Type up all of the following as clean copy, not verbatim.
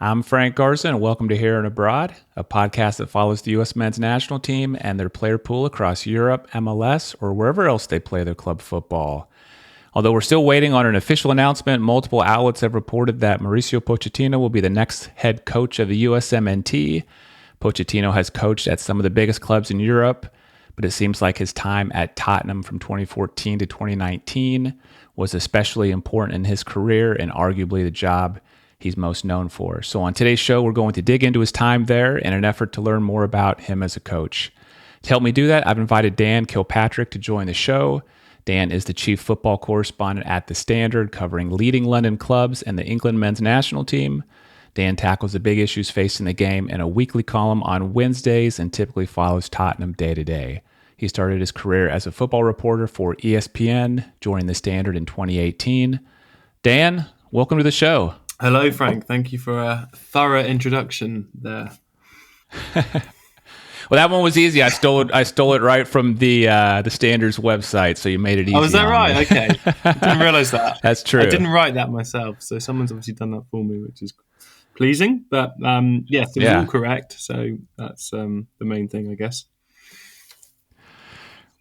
I'm Frank Garza, and welcome to Here and Abroad, a podcast that follows the U.S. men's national team and their player pool across Europe, MLS, or wherever else they play their club football. Although we're still waiting on an official announcement, multiple outlets have reported that Mauricio Pochettino will be the next head coach of the USMNT. Pochettino has coached at some of the biggest clubs in Europe, but it seems like his time at Tottenham from 2014 to 2019 was especially important in his career and arguably the job he's most known for. So on today's show, we're going to dig into his time there in an effort to learn more about him as a coach. To help me do that, I've invited Dan Kilpatrick to join the show. Dan is the chief football correspondent at The Standard, covering leading London clubs and the England men's national team. Dan tackles the big issues facing the game in a weekly column on Wednesdays and typically follows Tottenham day to day. He started his career as a football reporter for ESPN, joining The Standard in 2018. Dan, welcome to the show. Hello, Frank. Thank you for a thorough introduction there. Well, that one was easy. I stole it right from the Standard's website, so you made it easy. Oh, is that right? Okay. I didn't realise that. That's true. I didn't write that myself, so someone's obviously done that for me, which is pleasing. But yes, it was all correct, so that's the main thing, I guess.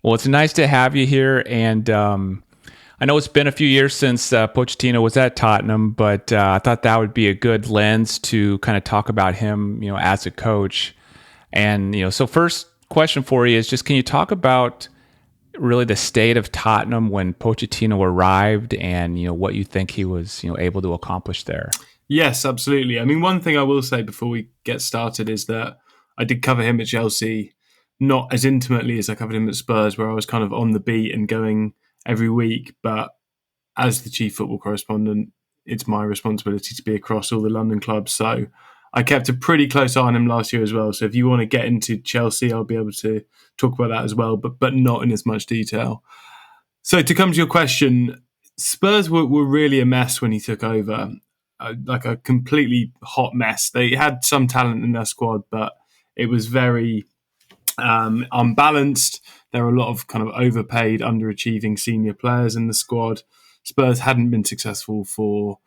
Well, it's nice to have you here, and I know it's been a few years since Pochettino was at Tottenham, but I thought that would be a good lens to kind of talk about him, as a coach. And, so first question for you is just, can you talk about really the state of Tottenham when Pochettino arrived and, what you think he was, able to accomplish there? Yes, absolutely. I mean, one thing I will say before we get started is that I did cover him at Chelsea, not as intimately as I covered him at Spurs, where I was kind of on the beat and going every week. But as the chief football correspondent, it's my responsibility to be across all the London clubs. So I kept a pretty close eye on him last year as well. So if you want to get into Chelsea, I'll be able to talk about that as well, but not in as much detail. So to come to your question, Spurs were really a mess when he took over, like a completely hot mess. They had some talent in their squad, but it was very unbalanced. There were a lot of kind of overpaid, underachieving senior players in the squad. Spurs hadn't been successful for,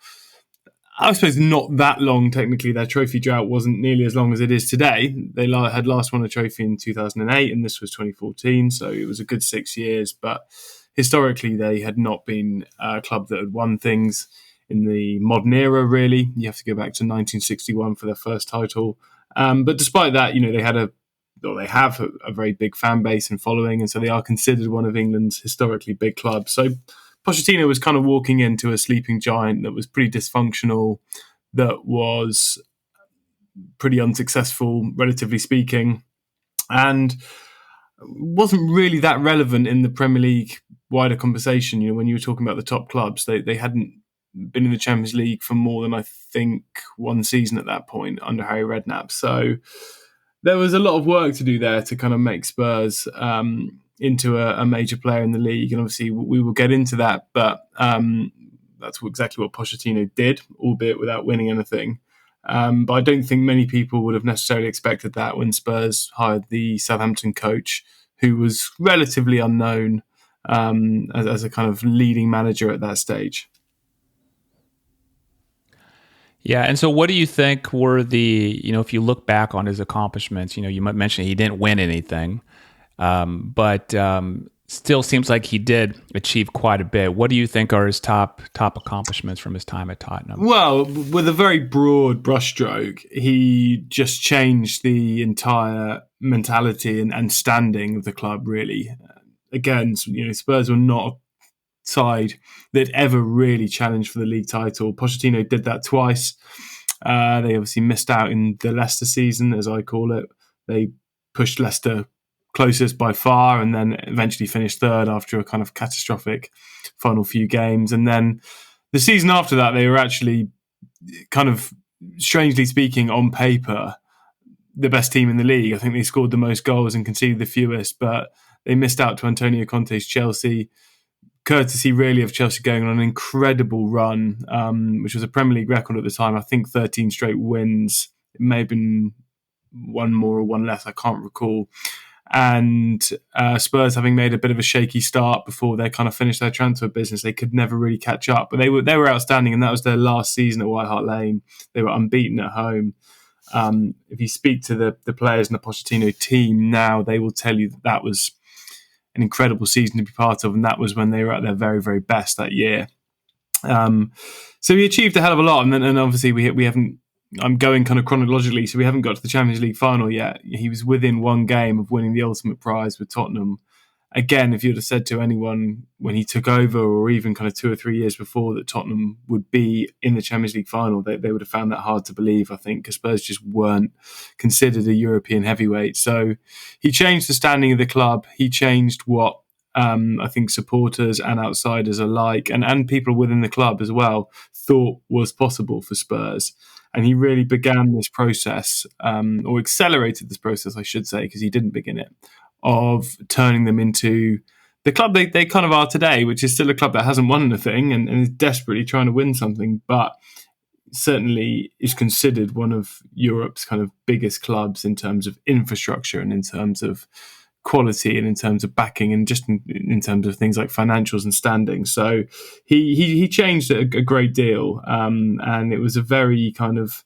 I suppose, not that long. Technically, their trophy drought wasn't nearly as long as it is today. They had last won a trophy in 2008, and this was 2014, so it was a good 6 years. But historically, they had not been a club that had won things in the modern era, really. You have to go back to 1961 for their first title. But despite that, they have a very big fan base and following, and so they are considered one of England's historically big clubs. So Pochettino was kind of walking into a sleeping giant that was pretty dysfunctional, that was pretty unsuccessful, relatively speaking, and wasn't really that relevant in the Premier League wider conversation. When you were talking about the top clubs, they hadn't been in the Champions League for more than, I think, one season at that point under Harry Redknapp. So there was a lot of work to do there to kind of make Spurs into a major player in the league. And obviously we will get into that, but that's exactly what Pochettino did, albeit without winning anything. But I don't think many people would have necessarily expected that when Spurs hired the Southampton coach, who was relatively unknown as a kind of leading manager at that stage. Yeah, and so what do you think were the, if you look back on his accomplishments, you might mention he didn't win anything, but still seems like he did achieve quite a bit. What do you think are his top accomplishments from his time at Tottenham? Well, with a very broad brushstroke, he just changed the entire mentality and standing of the club, really. Again, Spurs were not a side that ever really challenged for the league title. Pochettino did that twice. They obviously missed out in the Leicester season, as I call it. They pushed Leicester closest by far and then eventually finished third after a kind of catastrophic final few games. And then the season after that, they were actually kind of, strangely speaking, on paper, the best team in the league. I think they scored the most goals and conceded the fewest, but they missed out to Antonio Conte's Chelsea, courtesy really of Chelsea going on an incredible run, which was a Premier League record at the time. I think 13 straight wins. It may have been one more or one less, I can't recall. And Spurs, having made a bit of a shaky start before they kind of finished their transfer business, they could never really catch up. But they were outstanding, and that was their last season at White Hart Lane. They were unbeaten at home. If you speak to the players in the Pochettino team now, they will tell you that was an incredible season to be part of, and that was when they were at their very, very best that year. So he achieved a hell of a lot, and obviously we haven't. I'm going kind of chronologically, so we haven't got to the Champions League final yet. He was within one game of winning the ultimate prize with Tottenham. Again, if you'd have said to anyone when he took over, or even kind of 2 or 3 years before, that Tottenham would be in the Champions League final, they would have found that hard to believe, I think, because Spurs just weren't considered a European heavyweight. So he changed the standing of the club. He changed what I think supporters and outsiders alike, and people within the club as well, thought was possible for Spurs. And he really began this process, or accelerated this process, I should say, because he didn't begin it, of turning them into the club they kind of are today, which is still a club that hasn't won anything and is desperately trying to win something, but certainly is considered one of Europe's kind of biggest clubs in terms of infrastructure and in terms of quality and in terms of backing and just in terms of things like financials and standing. So he changed a great deal, and it was a very kind of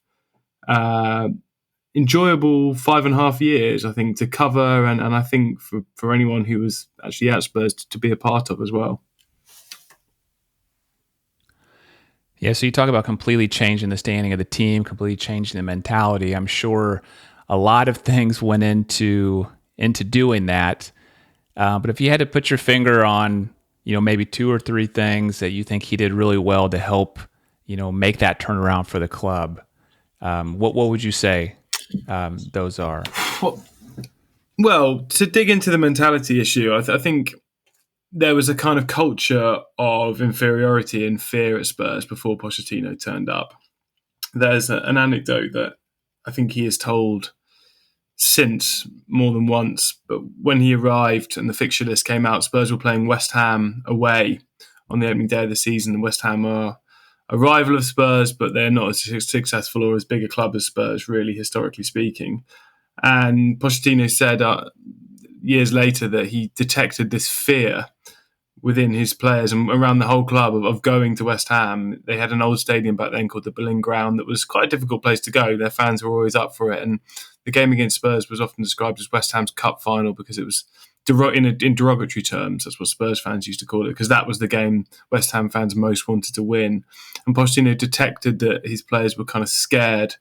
enjoyable 5.5 years, I think, to cover, and I think for anyone who was actually at Spurs to be a part of as well. Yeah, so you talk about completely changing the standing of the team, completely changing the mentality. I'm sure a lot of things went into doing that. But if you had to put your finger on, maybe 2 or 3 things that you think he did really well to help, make that turnaround for the club, what would you say those are? Well, to dig into the mentality issue, I think there was a kind of culture of inferiority and fear at Spurs before Pochettino turned up. There's an anecdote that I think he has told since more than once, but when he arrived and the fixture list came out, Spurs were playing West Ham away on the opening day of the season. West Ham are a rival of Spurs, but they're not as successful or as big a club as Spurs, really, historically speaking. And Pochettino said years later that he detected this fear within his players and around the whole club of going to West Ham. They had an old stadium back then called the Boleyn Ground that was quite a difficult place to go. Their fans were always up for it, and the game against Spurs was often described as West Ham's cup final because it was in derogatory terms. That's what Spurs fans used to call it, because that was the game West Ham fans most wanted to win. And Pochettino detected that his players were kind of scared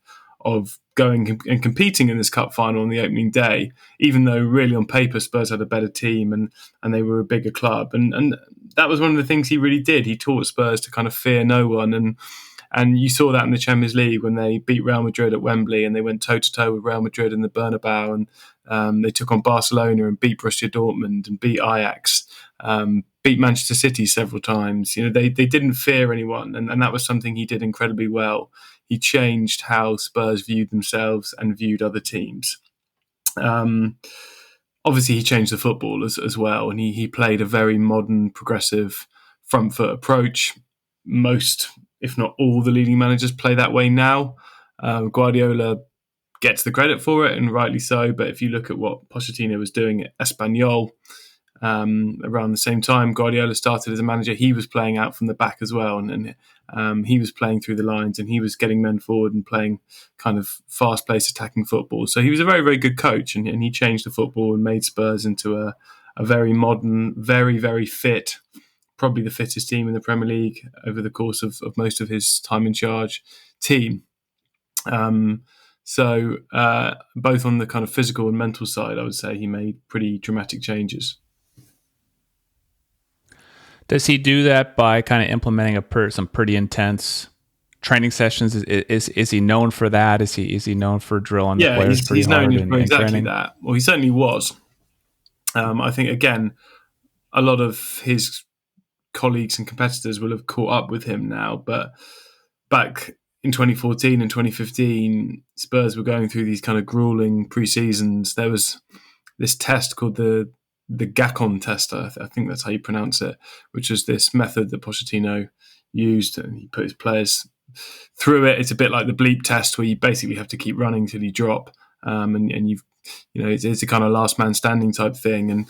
of going and competing in this cup final on the opening day, even though really on paper Spurs had a better team and they were a bigger club. And that was one of the things he really did. He taught Spurs to kind of fear no one. And you saw that in the Champions League when they beat Real Madrid at Wembley and they went toe-to-toe with Real Madrid in the Bernabeu, and they took on Barcelona and beat Borussia Dortmund and beat Ajax, beat Manchester City several times. They didn't fear anyone, and that was something he did incredibly well. He changed how Spurs viewed themselves and viewed other teams. Obviously, he changed the football as well, and he played a very modern, progressive, front foot approach. Most, if not all, the leading managers play that way now. Guardiola gets the credit for it, and rightly so. But if you look at what Pochettino was doing at Espanyol, around the same time Guardiola started as a manager, he was playing out from the back as well, and he was playing through the lines, and he was getting men forward and playing kind of fast-paced attacking football. So he was a very, very good coach, and he changed the football and made Spurs into a very modern, very, very fit, probably the fittest team in the Premier League over the course of most of his time in charge team. So both on the kind of physical and mental side, I would say he made pretty dramatic changes. Does he do that by kind of implementing some pretty intense training sessions? Is he known for that? Is he known for drilling the players pretty hard? Yeah, he's known for exactly that. Well, he certainly was. I think, again, a lot of his colleagues and competitors will have caught up with him now, but back in 2014 and 2015, Spurs were going through these kind of grueling pre-seasons. There was this test called the Gacon test, I think that's how you pronounce it, which is this method that Pochettino used, and he put his players through it. It's a bit like the bleep test, where you basically have to keep running till you drop, and you've it's a kind of last man standing type thing. And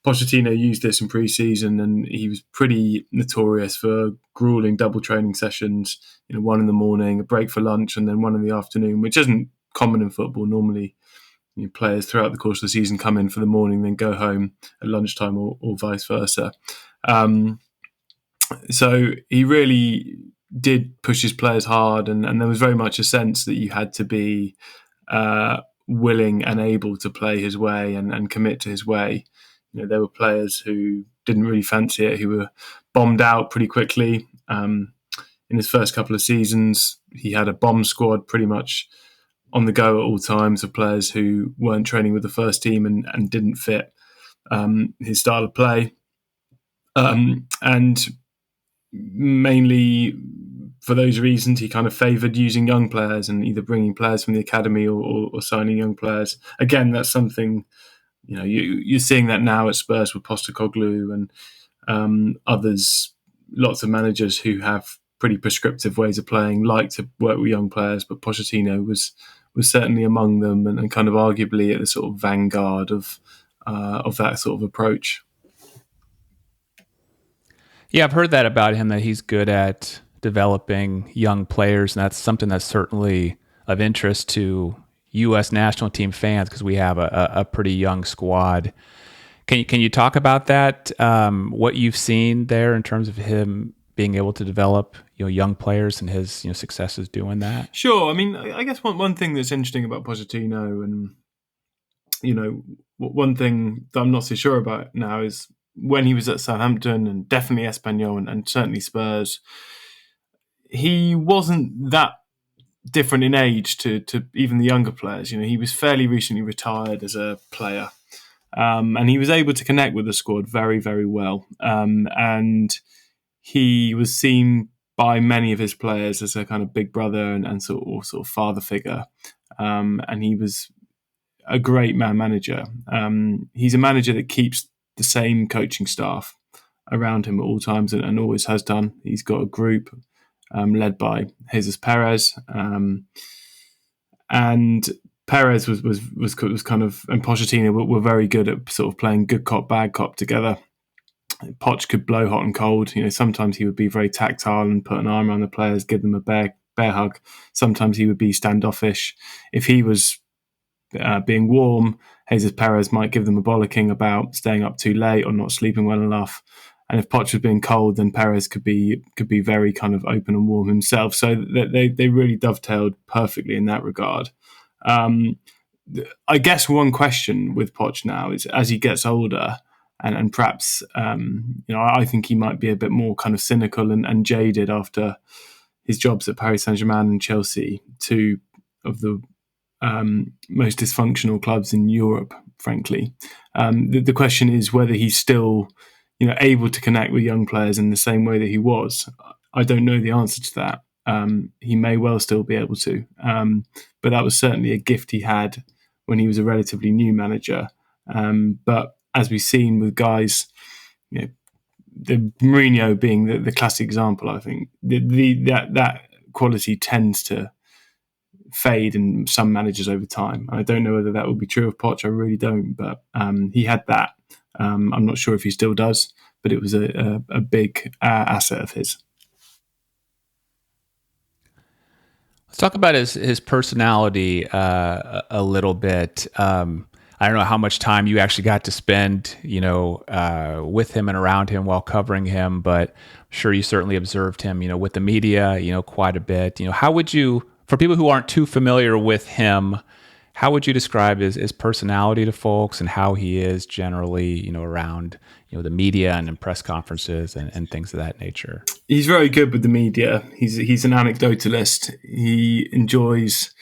Pochettino used this in pre-season, and he was pretty notorious for grueling double training sessions. One in the morning, a break for lunch, and then one in the afternoon, which isn't common in football. Normally, players throughout the course of the season come in for the morning, then go home at lunchtime, or vice versa. So he really did push his players hard, and there was very much a sense that you had to be willing and able to play his way and commit to his way. There were players who didn't really fancy it, who were bombed out pretty quickly. In his first couple of seasons, he had a bomb squad pretty much on the go at all times of players who weren't training with the first team and didn't fit his style of play. And mainly for those reasons, he kind of favoured using young players and either bringing players from the academy or signing young players. Again, that's something, you're seeing that now at Spurs with Postecoglou and others, lots of managers who have pretty prescriptive ways of playing, like to work with young players, but Pochettino was certainly among them and kind of arguably at the sort of vanguard of that sort of approach. Yeah, I've heard that about him, that he's good at developing young players, and that's something that's certainly of interest to U.S. national team fans because we have a pretty young squad. Can you talk about that? What you've seen there in terms of him being able to develop young players and his successes doing that? Sure. I mean, I guess one thing that's interesting about Pochettino, and one thing that I'm not so sure about now is when he was at Southampton and definitely Espanyol and certainly Spurs, he wasn't that different in age to even the younger players. He was fairly recently retired as a player, and he was able to connect with the squad very, very well. And he was seen by many of his players as a kind of big brother and sort of father figure. And he was a great man manager. He's a manager that keeps the same coaching staff around him at all times and always has done. He's got a group led by Jesus Perez, and Perez was kind of, and Pochettino were very good at sort of playing good cop bad cop together. Poch could blow hot and cold. Sometimes he would be very tactile and put an arm around the players, give them a bear hug. Sometimes he would be standoffish. If he was being warm, Jesus Perez might give them a bollocking about staying up too late or not sleeping well enough. And if Poch was being cold, then Perez could be very kind of open and warm himself. So they really dovetailed perfectly in that regard. I guess one question with Poch now is, as he gets older, and perhaps I think he might be a bit more kind of cynical and jaded after his jobs at Paris Saint-Germain and Chelsea, two of the most dysfunctional clubs in Europe, frankly. The question is whether he's still able to connect with young players in the same way that he was. I don't know the answer to that. He may well still be able to, but that was certainly a gift he had when he was a relatively new manager. But as we've seen with guys, the Mourinho being the classic example, I think that quality tends to fade in some managers over time. I don't know whether that will be true of Poch. I really don't, but he had that. I'm not sure if he still does, but it was a big asset of his. Let's talk about his personality a little bit. I don't know how much time you actually got to spend, with him and around him while covering him, but I'm sure you certainly observed him, with the media, quite a bit. How would you, for people who aren't too familiar with him, how would you describe his personality to folks and how he is generally, around, the media and in press conferences and things of that nature? He's very good with the media. He's an anecdotalist. He enjoys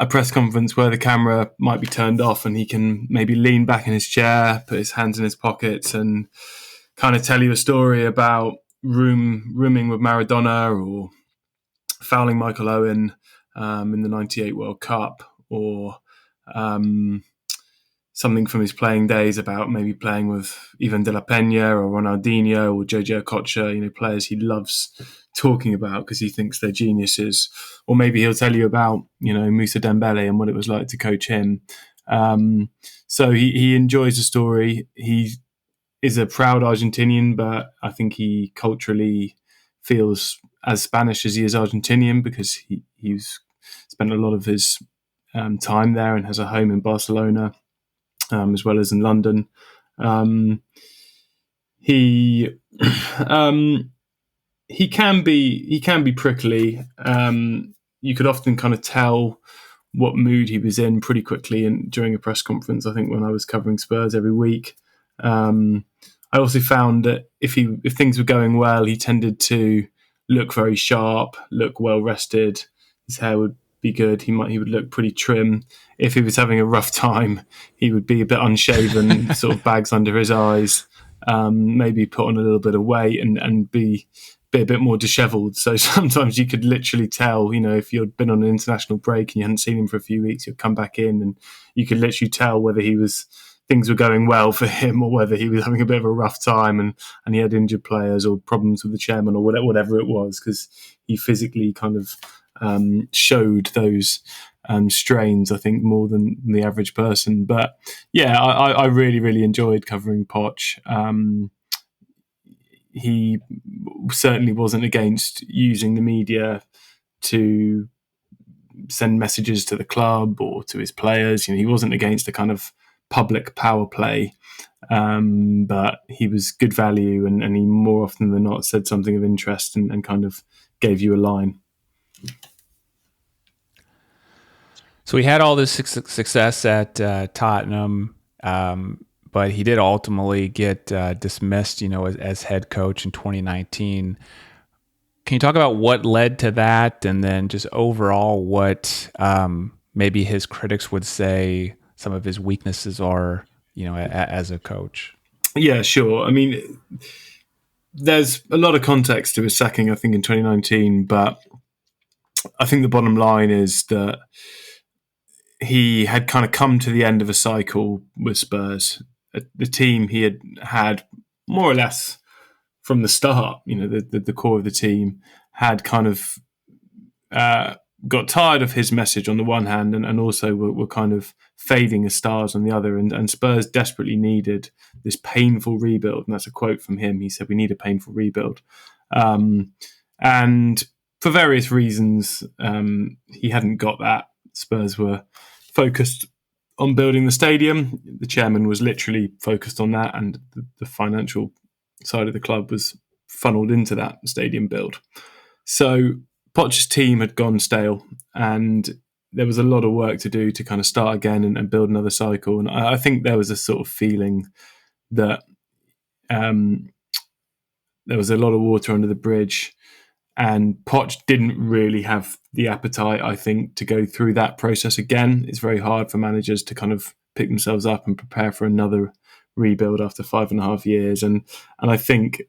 a press conference where the camera might be turned off and he can maybe lean back in his chair, put his hands in his pockets and kind of tell you a story about rooming with Maradona or fouling Michael Owen in the 98 World Cup, or something from his playing days about maybe playing with Ivan de la Peña or Ronaldinho or Jojo Okocha, players he loves talking about because he thinks they're geniuses. Or maybe he'll tell you about, Moussa Dembele and what it was like to coach him. So he enjoys the story. He is a proud Argentinian, but I think he culturally feels as Spanish as he is Argentinian because he's spent a lot of his time there and has a home in Barcelona, as well as in London. He he can be prickly. You could often kind of tell what mood he was in pretty quickly, and during a press conference, I think when I was covering Spurs every week. I also found that if things were going well, he tended to look very sharp, look well rested. His hair would be good. He would look pretty trim. If he was having a rough time, he would be a bit unshaven, sort of bags under his eyes, maybe put on a little bit of weight and be a bit more dishevelled. So sometimes you could literally tell, if you'd been on an international break and you hadn't seen him for a few weeks, you'd come back in and you could literally tell whether things were going well for him or whether he was having a bit of a rough time and he had injured players or problems with the chairman or whatever it was, because he physically kind of showed those strains, I think, more than the average person. But yeah, I really, really enjoyed covering Poch. He certainly wasn't against using the media to send messages to the club or to his players. He wasn't against a kind of public power play, but he was good value, and he more often than not said something of interest and kind of gave you a line. So he had all this success at Tottenham, but he did ultimately get dismissed, as head coach in 2019. Can you talk about what led to that, and then just overall what maybe his critics would say some of his weaknesses are, as a coach? Yeah, sure. I mean, there's a lot of context to his sacking, I think, in 2019, but I think the bottom line is that he had kind of come to the end of a cycle with Spurs. The team he had more or less from the start, the core of the team had kind of got tired of his message on the one hand, and also were kind of fading as stars on the other. And Spurs desperately needed this painful rebuild. And that's a quote from him. He said, "We need a painful rebuild." And for various reasons, he hadn't got that. Spurs were focused on building the stadium. The chairman was literally focused on that, and the financial side of the club was funneled into that stadium build. So Poch's team had gone stale, and there was a lot of work to do to kind of start again and build another cycle. And I think there was a sort of feeling that there was a lot of water under the bridge, and Poch didn't really have the appetite, I think, to go through that process again. It's very hard for managers to kind of pick themselves up and prepare for another rebuild after 5.5 years. And I think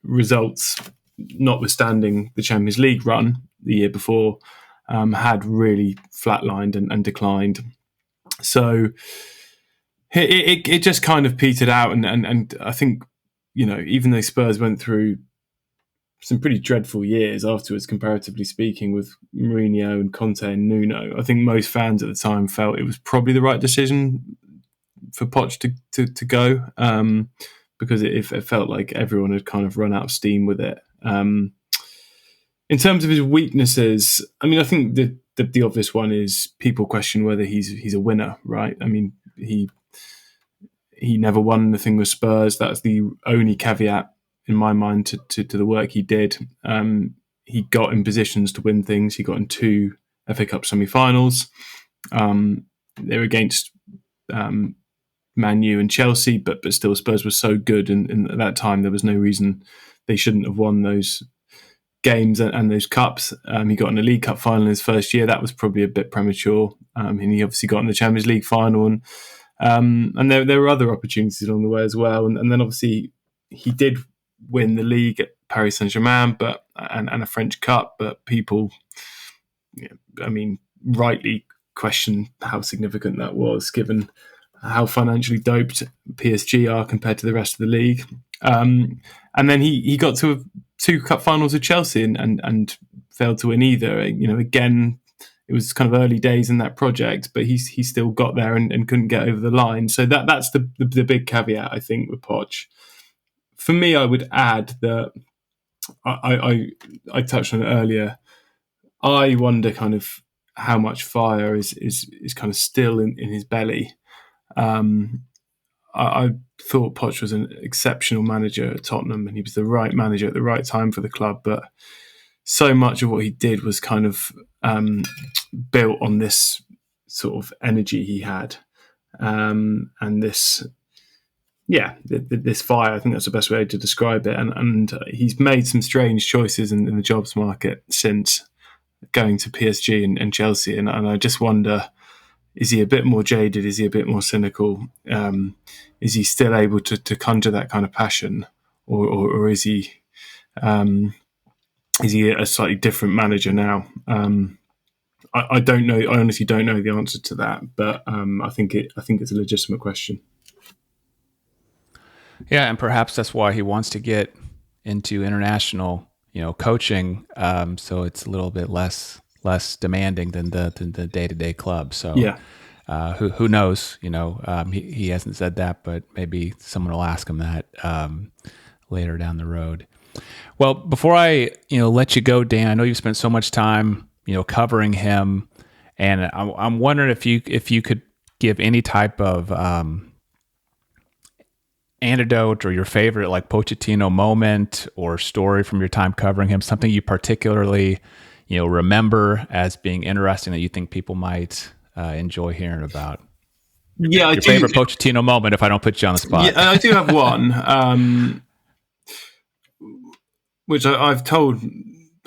results, notwithstanding the Champions League run the year before, had really flatlined and declined. So it just kind of petered out. And I think, even though Spurs went through some pretty dreadful years afterwards, comparatively speaking, with Mourinho and Conte and Nuno, I think most fans at the time felt it was probably the right decision for Poch to go, because it felt like everyone had kind of run out of steam with it. In terms of his weaknesses, I mean, I think the obvious one is people question whether he's a winner, right? I mean, he never won anything with Spurs. That's the only caveat in my mind to the work he did. He got in positions to win things. He got in 2 FA Cup semi-finals. They were against Man U and Chelsea, but still Spurs were so good, and at that time there was no reason they shouldn't have won those games and those cups. He got in a League Cup final in his first year. That was probably a bit premature. And he obviously got in the Champions League final, and there were other opportunities along the way as well. And then obviously he did win the league at Paris Saint-Germain, and a French Cup, but people, rightly question how significant that was, given how financially doped PSG are compared to the rest of the league. And then he got to 2 cup finals with Chelsea and failed to win either. Again, it was kind of early days in that project, but he still got there and couldn't get over the line. So that's the big caveat, I think, with Poch. For me, I would add that I touched on it earlier. I wonder kind of how much fire is kind of still in his belly. I thought Poch was an exceptional manager at Tottenham, and he was the right manager at the right time for the club. But so much of what he did was kind of built on this sort of energy he had, and this, this fire. I think that's the best way to describe it. And he's made some strange choices in the jobs market since going to PSG and Chelsea, and I just wonder, is he a bit more jaded? Is he a bit more cynical? Is he still able to conjure that kind of passion, or is he a slightly different manager now? I don't know. I honestly don't know the answer to that, but I think it's a legitimate question. Yeah, and perhaps that's why he wants to get into international, coaching, so it's a little bit less demanding than the day-to-day club. So yeah. Who knows? He hasn't said that, but maybe someone will ask him that later down the road. Well, before I let you go, Dan, I know you've spent so much time covering him, and I'm wondering if you could give any type of anecdote or your favorite like Pochettino moment or story from your time covering him, something you particularly remember as being interesting that you think people might enjoy hearing about. Yeah, your favorite Pochettino moment, if I don't put you on the spot. Yeah, I do have one, which I've told.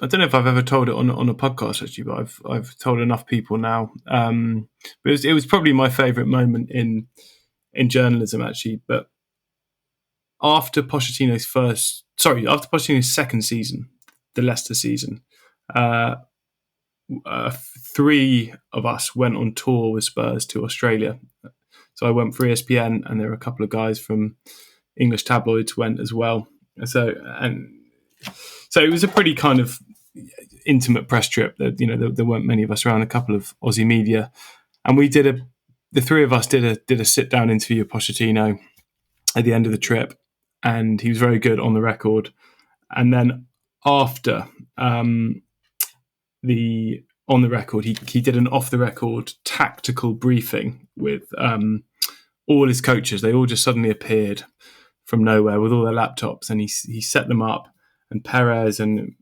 I don't know if I've ever told it on a podcast actually, but I've told enough people now. But it was probably my favorite moment in journalism actually. But after Pochettino's second season, the Leicester season, 3 of us went on tour with Spurs to Australia. So I went for ESPN, and there were a couple of guys from English tabloids went as well. So it was a pretty kind of intimate press trip. That there weren't many of us around. A couple of Aussie media, and the 3 of us did a sit down interview with Pochettino at the end of the trip, and he was very good on the record. And then after on the record, he did an off the record tactical briefing with all his coaches. They all just suddenly appeared from nowhere with all their laptops, and he set them up. And Perez and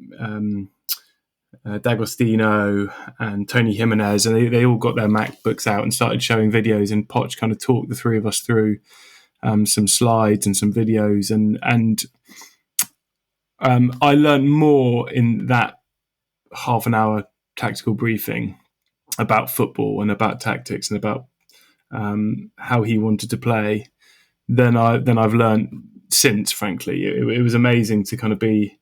D'Agostino and Tony Jimenez, and they all got their MacBooks out and started showing videos. And Poch kind of talked the 3 of us through some slides and some videos, and I learned more in that half an hour tactical briefing about football and about tactics and about how he wanted to play than I've learned since. Frankly, it was amazing to kind of be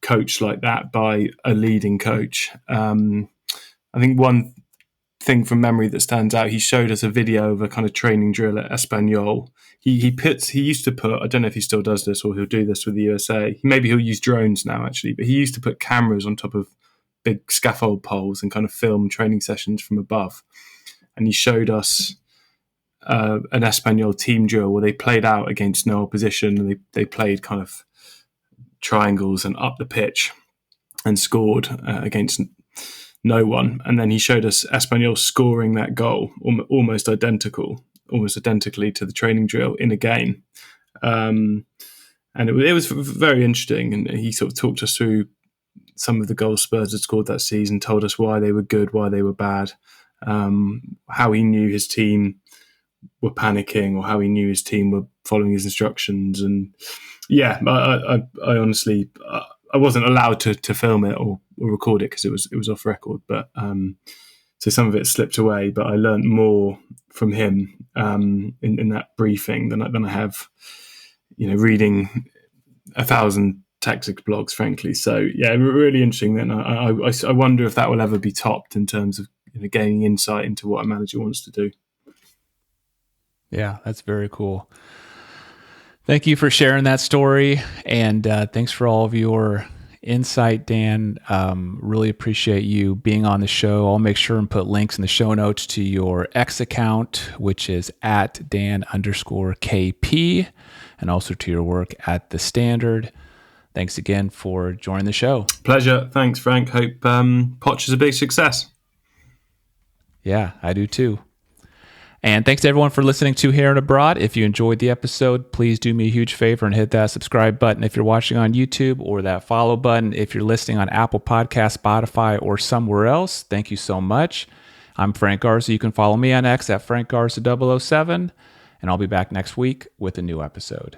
coached like that by a leading coach. I think one thing from memory that stands out, he showed us a video of a kind of training drill at Espanyol. He used to put, I don't know if he still does this or he'll do this with the USA. Maybe he'll use drones now actually, but he used to put cameras on top of big scaffold poles and kind of film training sessions from above. And he showed us an Espanyol team drill where they played out against no opposition, and they played kind of triangles and up the pitch and scored against no one. And then he showed us Espanyol scoring that goal almost identically to the training drill in a game. And it was very interesting. And he sort of talked us through some of the goals Spurs had scored that season, told us why they were good, why they were bad, how he knew his team were panicking or how he knew his team were following his instructions. And yeah, I honestly, I wasn't allowed to film it or record it because it was off record. But so some of it slipped away. But I learned more from him in that briefing than I have, reading 1,000 tactics blogs, frankly. So yeah, really interesting. Then I wonder if that will ever be topped in terms of gaining insight into what a manager wants to do. Yeah, that's very cool. Thank you for sharing that story, and thanks for all of your insight, Dan. Really appreciate you being on the show. I'll make sure and put links in the show notes to your X account, which is at Dan_KP, and also to your work at The Standard. Thanks again for joining the show. Pleasure. Thanks, Frank. Hope Poch is a big success. Yeah, I do too. And thanks to everyone for listening to Here and Abroad. If you enjoyed the episode, please do me a huge favor and hit that subscribe button if you're watching on YouTube, or that follow button if you're listening on Apple Podcasts, Spotify, or somewhere else. Thank you so much. I'm Frank Garza. You can follow me on X at FrankGarza007, and I'll be back next week with a new episode.